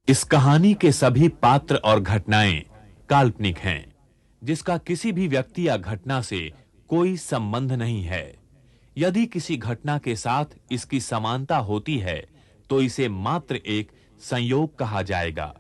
इस कहानी के सभी पात्र और घटनाएं काल्पनिक हैं, जिसका किसी भी व्यक्ति या घटना से कोई संबंध नहीं है। यदि किसी घटना के साथ इसकी समानता होती है, तो इसे मात्र एक संयोग कहा जाएगा।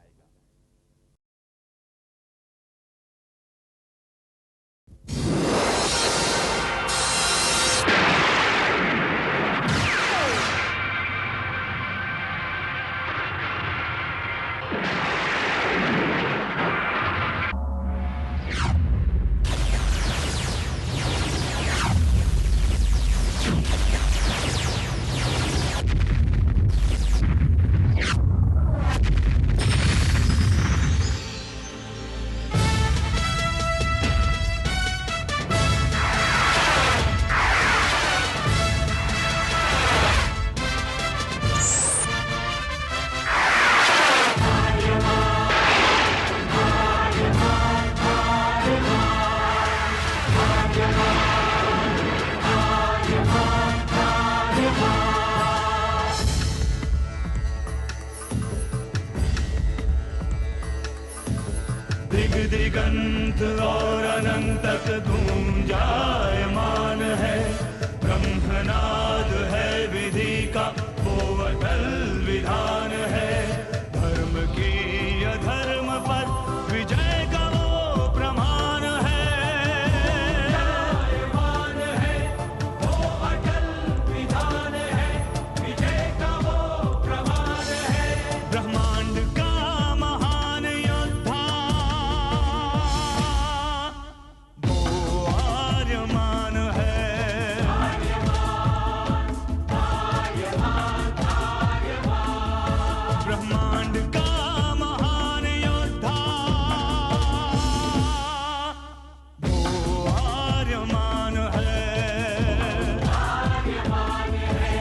दिग दिगंत और अनंत तक गूंजायमान है। ब्रह्मनाद है विधि का वो अटल विधान है। धर्म की अधर्म पर विजय का वो प्रमाण है। जायमान है वो अटल विधान है। विजय का वो प्रमाण है। ब्रह्मांड का महान योद्धा आर्यमान है। ब्रह्मांड का महान योद्धा वो आर्यमान है। आर्यमान है।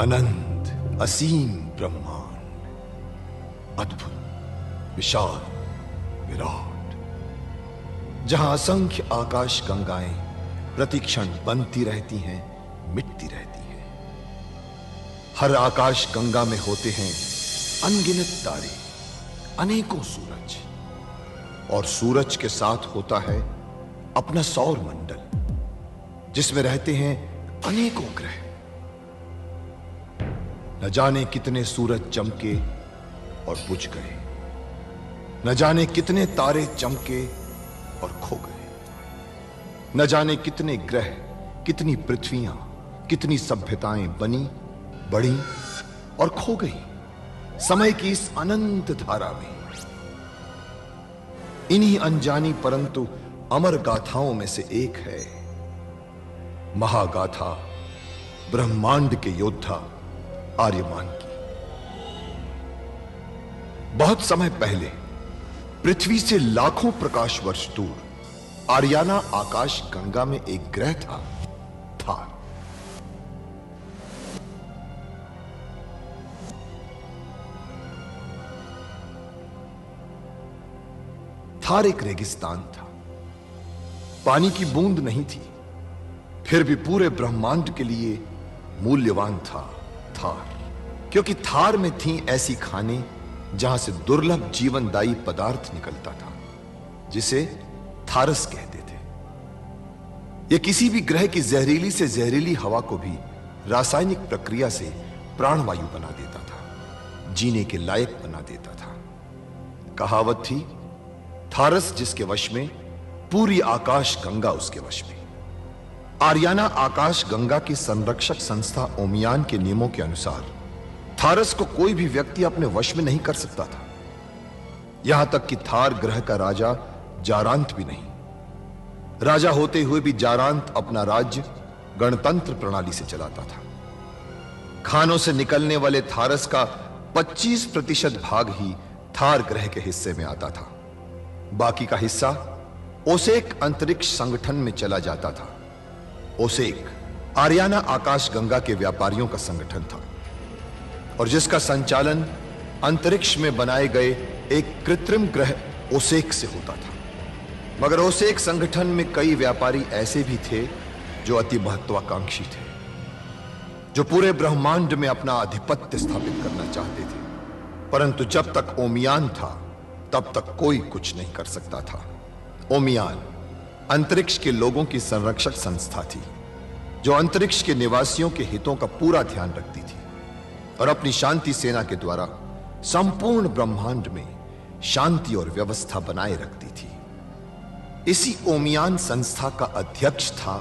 अनंत असीम ब्रह्मांड, अद्भुत, विशाल, विराट, जहां असंख्य आकाश गंगाएं प्रतिक्षण बनती रहती हैं, मिटती रहती हैं। हर आकाश गंगा में होते हैं अनगिनत तारे, अनेकों सूरज, और सूरज के साथ होता है अपना सौर मंडल, जिसमें रहते हैं अनेकों ग्रह। न जाने कितने सूरज चमके और बुझ गए, न जाने कितने तारे चमके और खो गए, न जाने कितने ग्रह, कितनी पृथ्वियां, कितनी सभ्यताएं बनी, बढ़ी और खो गई समय की इस अनंत धारा में। इन्हीं अनजानी परंतु अमर गाथाओं में से एक है महागाथा ब्रह्मांड के योद्धा आर्यमान की। बहुत समय पहले पृथ्वी से लाखों प्रकाश वर्ष दूर आर्याना आकाश गंगा में एक ग्रह था, थार। थार एक रेगिस्तान था, पानी की बूंद नहीं थी, फिर भी पूरे ब्रह्मांड के लिए मूल्यवान था थार, क्योंकि थार में थी ऐसी खाने जहां से दुर्लभ जीवनदायी पदार्थ निकलता था, जिसे थारस कहते थे। यह किसी भी ग्रह की जहरीली से जहरीली हवा को भी रासायनिक प्रक्रिया से प्राणवायु बना देता था, जीने के लायक बना देता था। कहावत थी, थारस जिसके वश में, पूरी आकाश गंगा उसके वश में। आर्याना आकाश गंगा की संरक्षक संस्था ओमियान के नियमों के अनुसार थारस को कोई भी व्यक्ति अपने वश में नहीं कर सकता था। यहां तक कि थार ग्रह का राजा जारांत भी नहीं। राजा होते हुए भी जारांत अपना राज्य गणतंत्र प्रणाली से चलाता था। खानों से निकलने वाले थारस का 25% भाग ही थार ग्रह के हिस्से में आता था। बाकी का हिस्सा ओसेक अंतरिक्ष संगठन में चला जाता था। ओसेक आरियाना आकाश गंगा के व्यापारियों का संगठन था और जिसका संचालन अंतरिक्ष में बनाए गए एक कृत्रिम ग्रह ओसेक से होता था। मगर ओसेक संगठन में कई व्यापारी ऐसे भी थे जो अति महत्वाकांक्षी थे, जो पूरे ब्रह्मांड में अपना आधिपत्य स्थापित करना चाहते थे। परंतु जब तक ओमियान था तब तक कोई कुछ नहीं कर सकता था। ओमियान अंतरिक्ष के लोगों की संरक्षक संस्था थी, जो अंतरिक्ष के निवासियों के हितों का पूरा ध्यान रखती थी और अपनी शांति सेना के द्वारा संपूर्ण ब्रह्मांड में शांति और व्यवस्था बनाए रखती थी। इसी ओमियान संस्था का अध्यक्ष था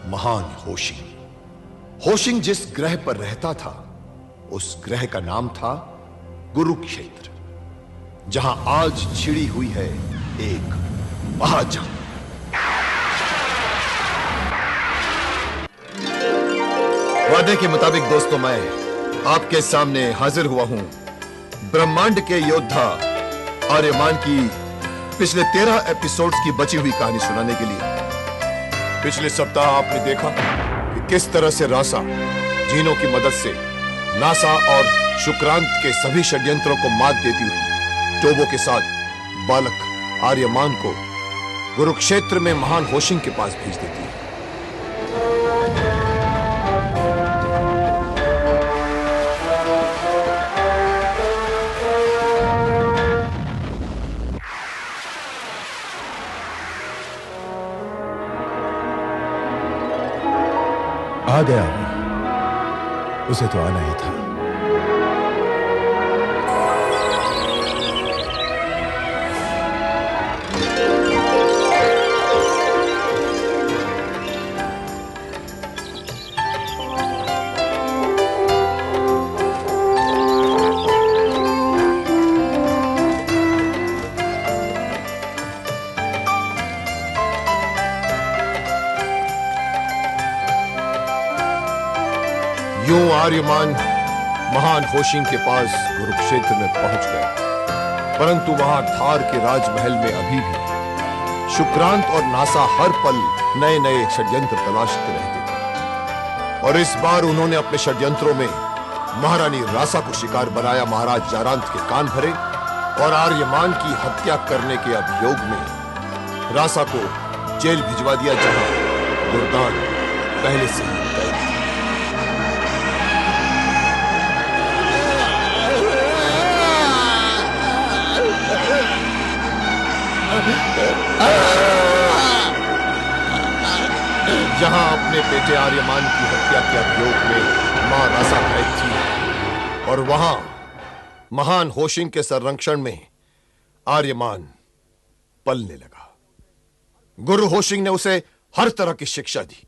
महान होशिंग। होशिंग जिस ग्रह पर रहता था उस ग्रह का नाम था कुरुक्षेत्र, जहां आज छिड़ी हुई है एक महाजंग। वादे के मुताबिक दोस्तों, मैं आपके सामने हाजिर हुआ हूं ब्रह्मांड के योद्धा आर्यमान की पिछले 13 एपिसोड्स की बची हुई कहानी सुनाने के लिए। पिछले सप्ताह आपने देखा कि किस तरह से रासा जीनों की मदद से नासा और शुक्रांत के सभी षड्यंत्रों को मात देती हुई टोबो के साथ बालक आर्यमान को कुरुक्षेत्र में महान होशिंग के पास भेज देती है। आ गया उसे तो आना ही था। यूं आर्यमान महान होशिंग के पास कुरुक्षेत्र में पहुंच गया, परंतु वहां थार के राजमहल में अभी भी शुक्रांत और नासा हर पल नए नए षड्यंत्र तलाशते रहते थे। और इस बार उन्होंने अपने षड्यंत्रों में महारानी रासा को शिकार बनाया। महाराज जारांत के कान भरे और आर्यमान की हत्या करने के अभियोग में रासा को जेल भिजवा दिया, जहां गुरदान पहले से ही तय था। जहां अपने बेटे आर्यमान की हत्या के अभियोग में मां रासा कैद थी और वहां महान होशिंग के संरक्षण में आर्यमान पलने लगा। गुरु होशिंग ने उसे हर तरह की शिक्षा दी,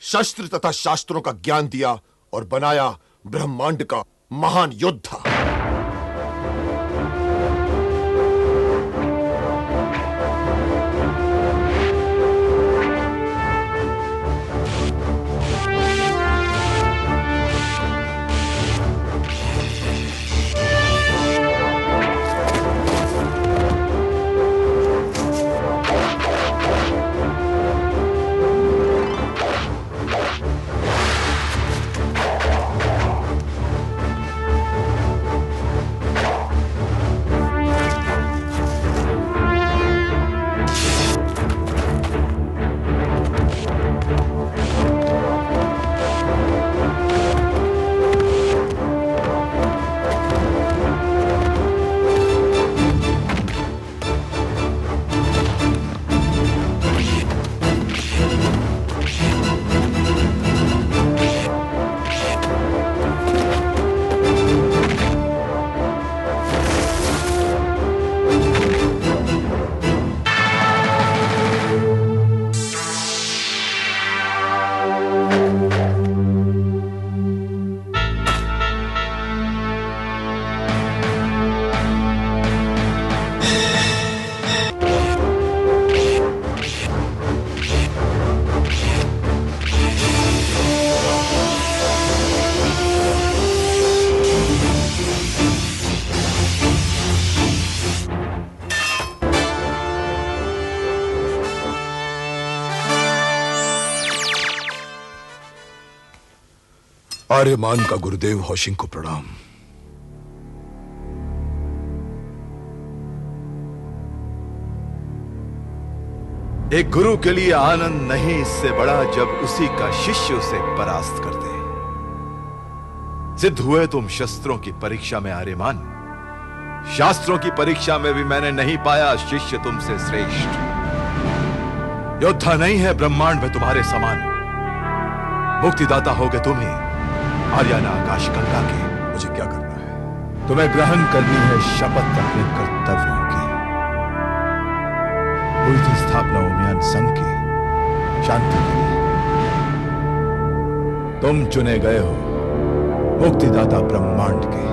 शस्त्र तथा शास्त्रों का ज्ञान दिया और बनाया ब्रह्मांड का महान योद्धा। आर्यमान का गुरुदेव होशिंग को प्रणाम। एक गुरु के लिए आनंद नहीं इससे बड़ा जब उसी का शिष्य उसे परास्त कर दे। सिद्ध हुए तुम शस्त्रों की परीक्षा में आर्यमान। शास्त्रों की परीक्षा में भी मैंने नहीं पाया शिष्य तुमसे श्रेष्ठ। योद्धा नहीं है ब्रह्मांड में तुम्हारे समान। मुक्तिदाता होगे तुम ही, आर्याना आकाश गंगा के। मुझे क्या करना है? तुम्हें ग्रहण करनी है शपथ अपने कर्तव्यों की। हुई थी स्थापना ओमियान संघ की शांति के लिए। तुम चुने गए हो मुक्तिदाता ब्रह्मांड के।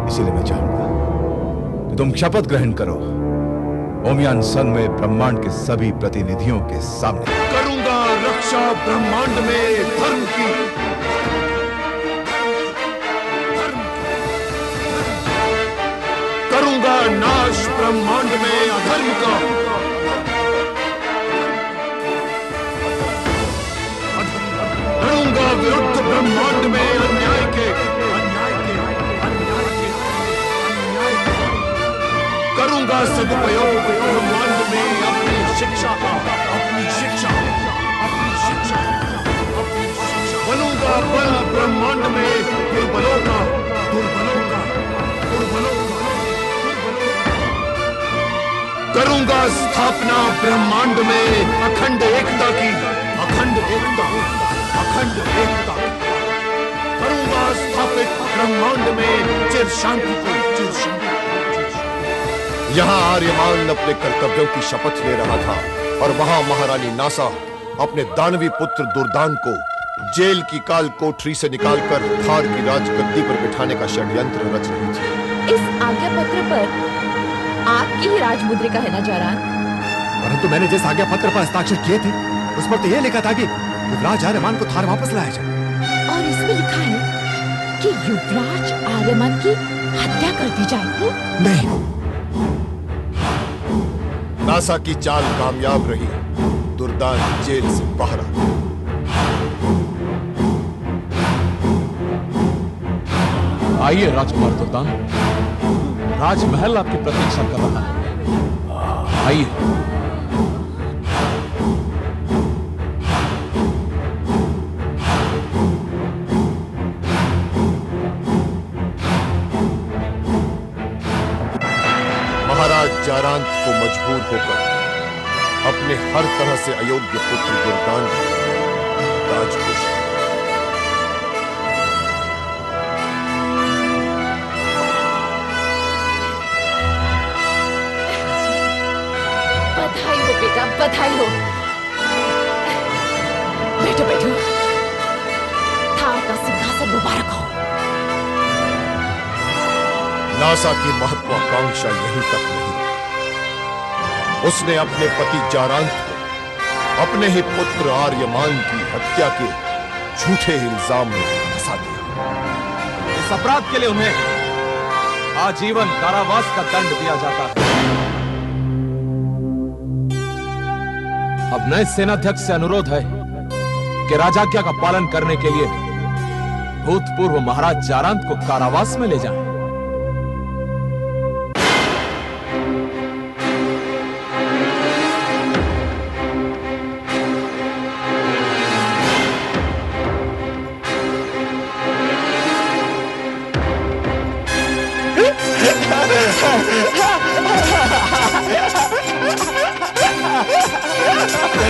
इसीलिए मैं चाहूंगा कि तुम शपथ ग्रहण करो ओमियान संघ में ब्रह्मांड के सभी प्रतिनिधियों के सामने। करूंगा रक्षा ब्रह्मांड में धर्म की। करूंगा नाश ब्रह्मांड में अधर्म का। लड़ूंगा विरुद्ध ब्रह्मांड में अन्याय के। करूंगा सदुपयोग ब्रह्मांड में अपनी शिक्षा का। बनूंगा बल ब्रह्मांड में दुर्बलों का। करूंगा स्थापना ब्रह्मांड में अखंड एकता की। करूंगा स्थापित ब्रह्मांड में चिर शांति को। यहां आर्यमान अपने कर्तव्यों की शपथ ले रहा था और वहां महारानी नासा अपने दानवी पुत्र दुर्दान को जेल की काल कोठरी से निकालकर थार की राजगद्दी पर बिठाने का षड्यंत्र रच रही थी। इस आज्ञा पत्र पर आपकी ही राजमुद्रिका है ना जारान? परंतु मैंने जिस आज्ञा पत्र पर हस्ताक्षर किए थे उस पर तो यह लिखा था कि युवराज आर्यमान को थार वापस लाया जाए। और इसमें लिखा है कि युवराज आर्यमान की हत्या कर दी जाएगी। नहीं, नासा की चाल कामयाब रही। दुर्दान जेल से बाहर आ गया। आइए राजकुमार दुर्दान, राजमहल आपकी प्रतीक्षा कर रहा है। आइए। महाराज जारांत को मजबूर होकर अपने हर तरह से अयोग्य पुत्र दुर्दान राजकोष। बधाई हो बेटा, बधाई हो। बैठो बैठो। थार का सिंहासन मुबारक हो। नासा की महत्वाकांक्षा यहीं तक नहीं। उसने अपने पति जारांत को अपने ही पुत्र आर्यमान की हत्या के झूठे इल्जाम में फंसा दिया। इस अपराध के लिए उन्हें आजीवन कारावास का दंड दिया जाता है। अब नए सेनाध्यक्ष से अनुरोध है कि राजाज्ञा का पालन करने के लिए भूतपूर्व महाराज जारांत को कारावास में ले जाएं।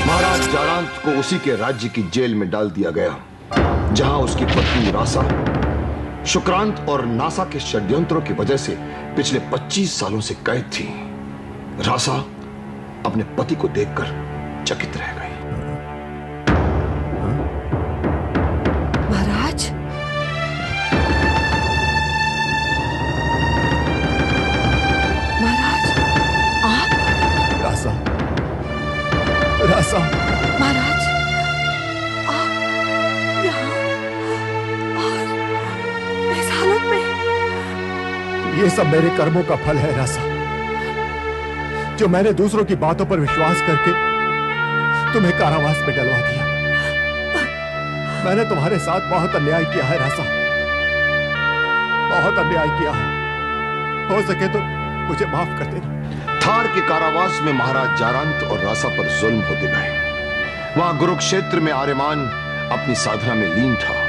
महाराज जारांत को उसी के राज्य की जेल में डाल दिया गया जहां उसकी पत्नी रासा शुक्रांत और नासा के षड्यंत्रों की वजह से पिछले 25 सालों से कैद थी। रासा अपने पति को देखकर चकित रह गई। महाराज, महाराज आप? रासा, रासा। महाराज आप यहाँ और इस हालत में? ये सब मेरे कर्मों का फल है रासा, जो मैंने दूसरों की बातों पर विश्वास करके तुम्हें कारावास में डलवा दिया। मैंने तुम्हारे साथ बहुत अन्याय किया है रासा, बहुत अन्याय किया है। हो सके तो मुझे माफ कर देना। थार के कारावास में महाराज जारांत और रासा पर जुल्म होते गए। वहां कुरुक्षेत्र में आर्यमान अपनी साधना में लीन था।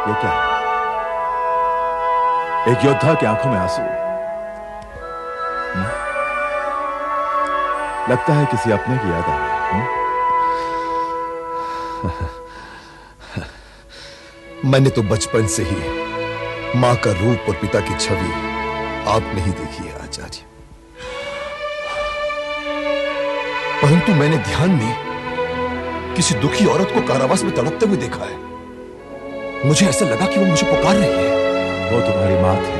ये क्या है? एक योद्धा की आंखों में आंसू। लगता है किसी अपने की याद आ गई। मैंने तो बचपन से ही मां का रूप और पिता की छवि आपने ही देखी है आचार्य, परंतु मैंने ध्यान में किसी दुखी औरत को कारावास में तड़पते हुए देखा है। मुझे ऐसा लगा कि वो मुझे पुकार रही है। वो तुम्हारी मां थी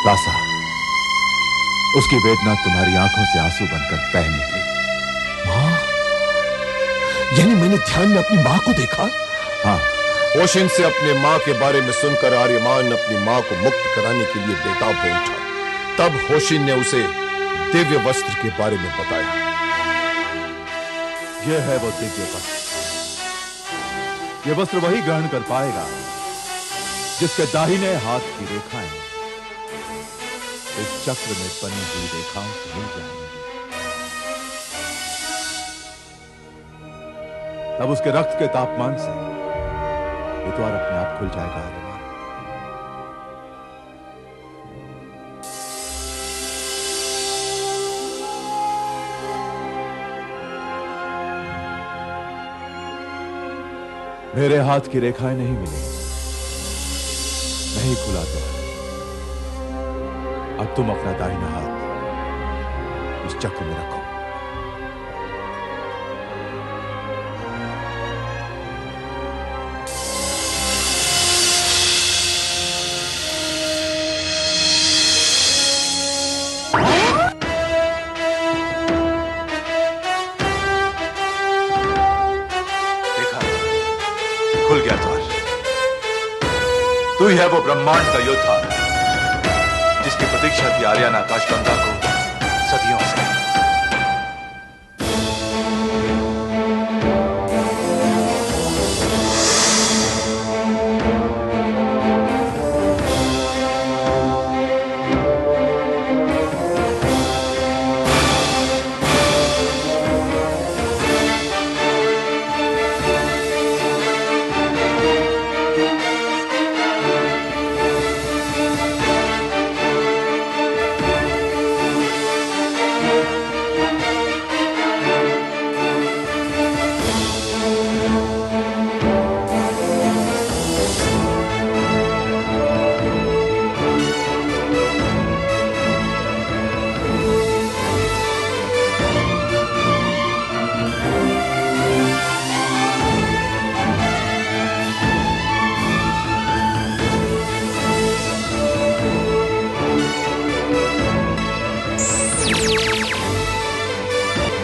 रासा। उसकी वेदना तुम्हारी आंखों से आंसू बनकर बह निकली। मां? यानी मैंने ध्यान में अपनी मां को देखा? हाँ। होशिन से अपने मां के बारे में सुनकर आर्यमान अपनी मां को मुक्त कराने के लिए बेताब हो उठा। तब होशिन ने उसे दिव्य वस्त्र के बारे में बताया। यह है वो दिव्य वस्त्र। यह वस्त्र वही ग्रहण कर पाएगा जिसके दाहिने हाथ की रेखाएं इस चक्र में बनी हुई रेखाओं से मिल जाएंगी। तब उसके रक्त के तापमान से ये द्वार अपने आप खुल जाएगा। आर्यमान, मेरे हाथ की रेखाएं नहीं मिली, नहीं खुला तो अब तुम अपना दाहिना हाथ इस चक्र में रखो। खुल गया द्वार। तू ही है वो ब्रह्मांड का योद्धा जिसकी प्रतीक्षा थी आर्याना आकाशगंगा को सदियों से।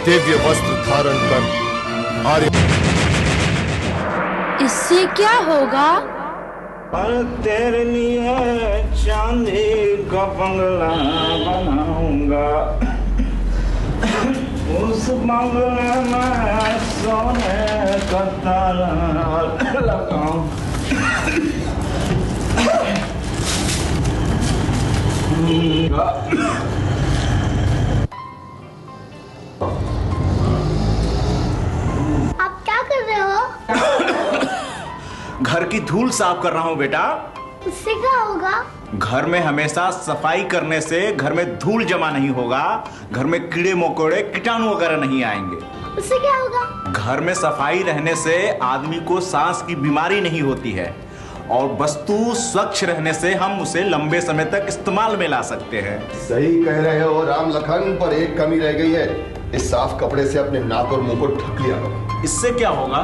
दिव्य वस्त्र धारण कर आर्य इससे क्या होगा? पर तेरे लिए चांदी का बंगला बनाऊंगा, उस बंगले में सोने का ताला लगाऊंगा। आप क्या कर रहे हो? घर की धूल साफ कर रहा हूँ बेटा। उससे क्या होगा? घर में हमेशा सफाई करने से घर में धूल जमा नहीं होगा, घर में कीड़े मकोड़े कीटाणु वगैरह नहीं आएंगे। उससे क्या होगा? घर में सफाई रहने से आदमी को सांस की बीमारी नहीं होती है, और वस्तु स्वच्छ रहने से हम उसे लंबे समय तक इस्तेमाल में ला सकते हैं। सही कह रहे हो राम लखन, पर एक कमी रह गई है। इस साफ कपड़े से अपने नाक और मुंह को ढक लिया करो। इससे क्या होगा?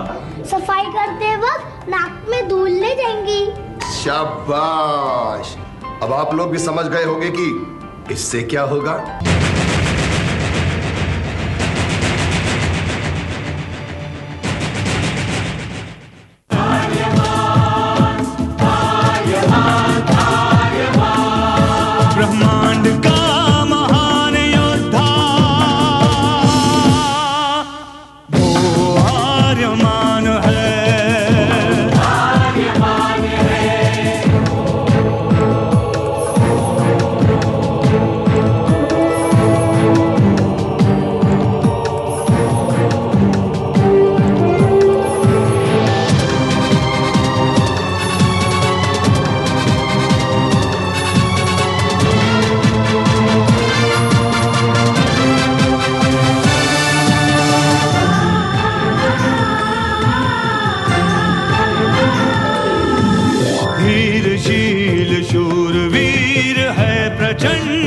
सफाई करते वक्त नाक में धूल नहीं जाएंगी। शाबाश, अब आप लोग भी समझ गए होंगे कि इससे क्या होगा। ब्रह्मांड का महान योद्धा वो आर्यमान है। धीरशील शूरवीर है प्रचंड